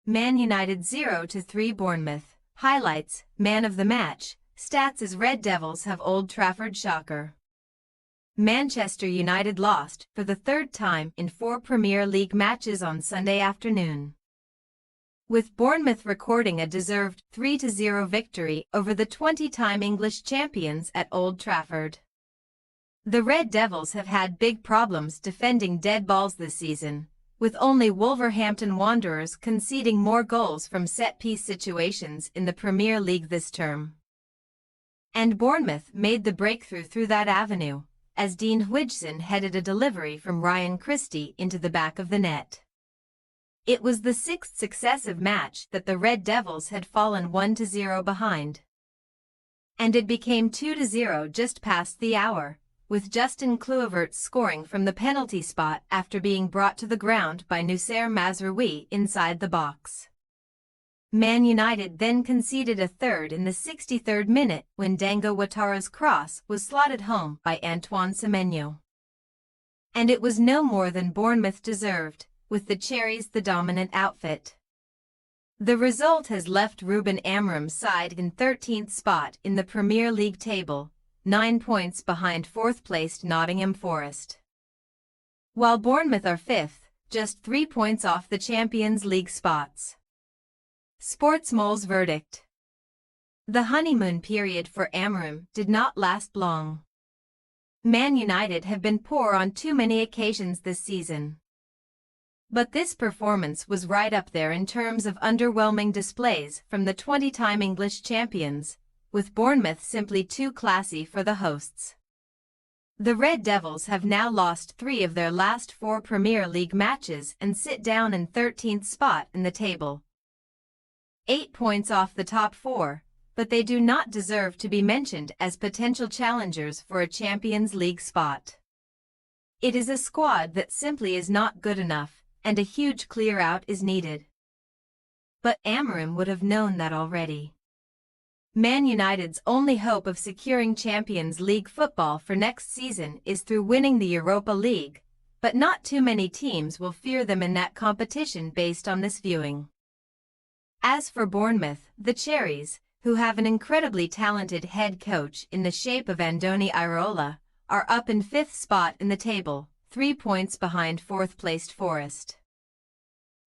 Man United 0-3 Bournemouth. Highlights, man of the match, stats as Red Devils have Old Trafford shocker. Manchester United lost for the third time in 4 Premier League matches on Sunday afternoon, with Bournemouth recording a deserved 3-0 victory over the 20-time English champions at Old Trafford. The Red Devils have had big problems defending dead balls this season, with only Wolverhampton Wanderers conceding more goals from set-piece situations in the Premier League this term. And Bournemouth made the breakthrough through that avenue, as Dean Huijsen headed a delivery from Ryan Christie into the back of the net. It was the 6th successive match that the Red Devils had fallen 1-0 behind. And it became 2-0 just past the hour, with Justin Kluivert scoring from the penalty spot after being brought to the ground by Noussair Mazraoui inside the box. Man United then conceded a third in the 63rd minute when Dango Ouattara's cross was slotted home by Antoine Semenyo. And it was no more than Bournemouth deserved, with the Cherries the dominant outfit. The result has left Ruben Amorim's side in 13th spot in the Premier League table, 9 points behind 4th-placed Nottingham Forest, while Bournemouth are 5th, just 3 points off the Champions League spots. Sportsmole's verdict. The honeymoon period for Amorim did not last long. Man United have been poor on too many occasions this season, but this performance was right up there in terms of underwhelming displays from the 20-time English champions, with Bournemouth simply too classy for the hosts. The Red Devils have now lost 3 of their last 4 Premier League matches and sit down in 13th spot in the table, 8 points off the top 4, but they do not deserve to be mentioned as potential challengers for a Champions League spot. It is a squad that simply is not good enough, and a huge clear-out is needed. But Amorim would have known that already. Man United's only hope of securing Champions League football for next season is through winning the Europa League, but not too many teams will fear them in that competition based on this viewing. As for Bournemouth, the Cherries, who have an incredibly talented head coach in the shape of Andoni Iraola, are up in 5th spot in the table, 3 points behind 4th-placed Forest.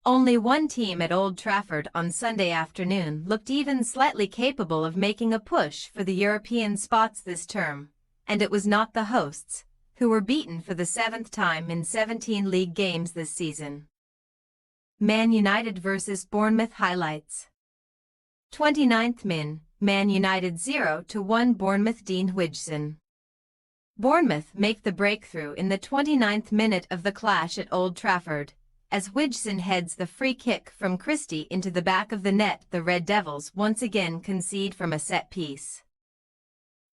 Only one team at Old Trafford on Sunday afternoon looked even slightly capable of making a push for the European spots this term, and it was not the hosts, who were beaten for the 7th time in 17 league games this season. Man United vs Bournemouth highlights. 29th min, Man United 0-1 Bournemouth. Dean Huijsen. Bournemouth make the breakthrough in the 29th minute of the clash at Old Trafford, as Huijsen heads the free kick from Christie into the back of the net. The Red Devils once again concede from a set piece.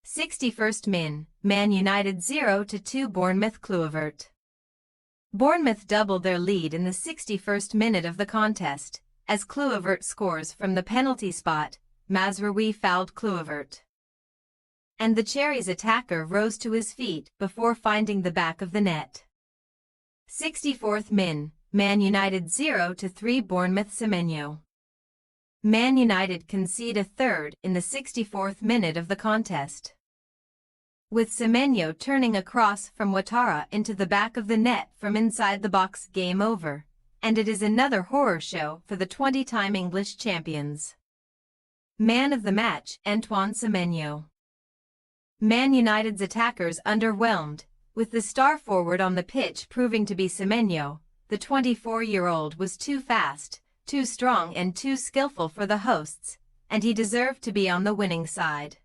61st min, Man United 0-2 Bournemouth. Kluivert. Bournemouth doubled their lead in the 61st minute of the contest, as Kluivert scores from the penalty spot. Mazraoui fouled Kluivert, and the Cherries attacker rose to his feet before finding the back of the net. 64th min, Man United 0-3 Bournemouth. Semenyo. Man United concede a third in the 64th minute of the contest, with Semenyo turning a cross from Ouattara into the back of the net from inside the box. Game over, and it is another horror show for the 20-time English champions. Man of the match, Antoine Semenyo. Man United's attackers underwhelmed, with the star forward on the pitch proving to be Semenyo. The 24-year-old was too fast, too strong and too skillful for the hosts, and he deserved to be on the winning side.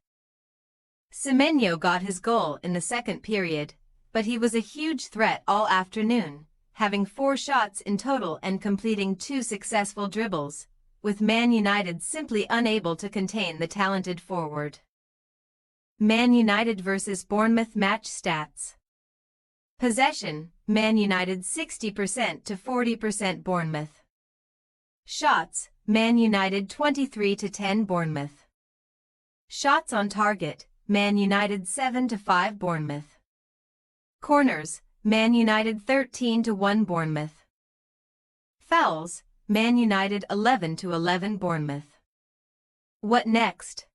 Semenyo got his goal in the second period, but he was a huge threat all afternoon, having 4 shots in total and completing 2 successful dribbles, with Man United simply unable to contain the talented forward. Man United vs Bournemouth match stats. Possession, Man United 60% to 40% Bournemouth. Shots, Man United 23-10 Bournemouth. Shots on target, Man United 7-5 Bournemouth. Corners, Man United 13-1 Bournemouth. Fouls, Man United 11-11 Bournemouth. What next?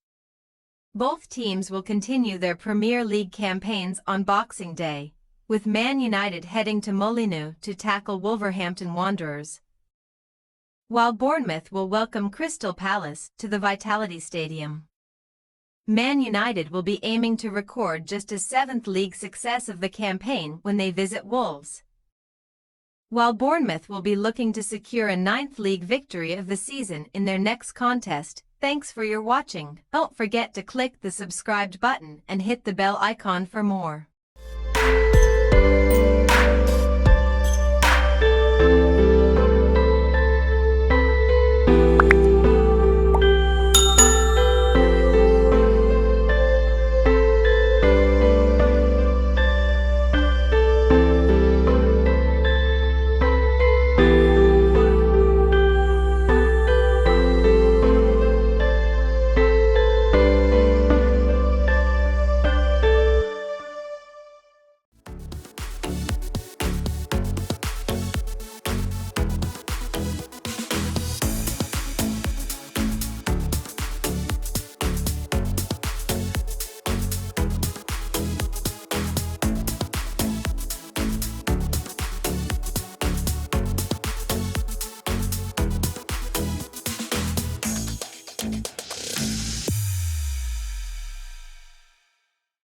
Both teams will continue their Premier League campaigns on Boxing Day, with Man United heading to Molineux to tackle Wolverhampton Wanderers, while Bournemouth will welcome Crystal Palace to the Vitality Stadium. Man United will be aiming to record just a seventh league success of the campaign when they visit Wolves, while Bournemouth will be looking to secure a ninth league victory of the season in their next contest. Thanks for your watching. Don't forget to click the subscribed button and hit the bell icon for more.